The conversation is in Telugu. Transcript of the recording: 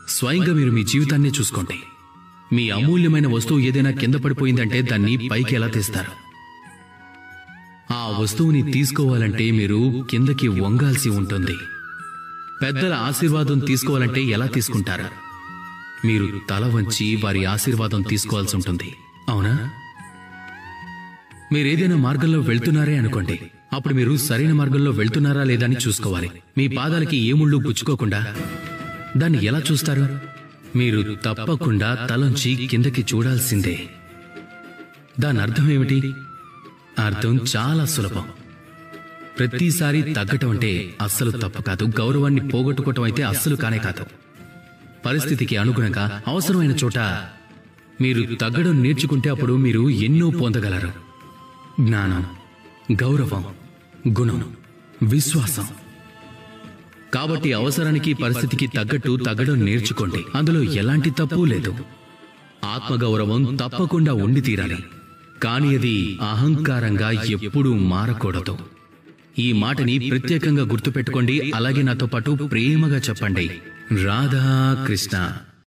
స్వయంగా మీరు మీ జీవితాన్ని చూసుకోండి. మీ అమూల్యమైన వస్తువు ఏదైనా కింద పడిపోయిందంటే దాన్ని పైకి ఎలా తీస్తారు? ఆ వస్తువుని తీసుకోవాలంటే మీరు కిందకి వంగాల్సి ఉంటుంది. పెద్దల ఆశీర్వాదం తీసుకోవాలంటే ఎలా తీసుకుంటారు? మీరు తల వంచి వారి ఆశీర్వాదం తీసుకోవాల్సి ఉంటుంది, అవునా? మీరేదైనా మార్గంలో వెళ్తున్నారే అనుకోండి, అప్పుడు మీరు సరైన మార్గంలో వెళ్తున్నారా లేదా అని చూసుకోవాలి. మీ పాదాలకి ఏ ముళ్ళు గుచ్చుకోకుండా దాన్ని ఎలా చూస్తారు? మీరు తప్పకుండా తలంచి కిందకి చూడాల్సిందే. దాని అర్థం ఏమిటి? అర్థం చాలా సులభం. ప్రతిసారి తగ్గటం అంటే అస్సలు తప్పు కాదు. గౌరవాన్ని పోగొట్టుకోవటం అయితే అస్సలు కానే కాదు. పరిస్థితికి అనుగుణంగా అవసరమైన చోట మీరు తగ్గడం నేర్చుకుంటే అప్పుడు మీరు ఎన్నో పొందగలరు. జ్ఞానం, గౌరవం, గుణం, విశ్వాసం. కాబట్టి అవసరానికి పరిస్థితికి తగ్గట్టు తగ్గడం నేర్చుకోండి. అందులో ఎలాంటి తప్పు లేదు. ఆత్మగౌరవం తప్పకుండా ఉండి తీరాలి, కానీ అది అహంకారంగా ఎప్పుడూ మారకూడదు. ఈ మాటని ప్రత్యేకంగా గుర్తుపెట్టుకోండి. అలాగే నాతో పాటు ప్రేమగా చెప్పండి, రాధా కృష్ణ.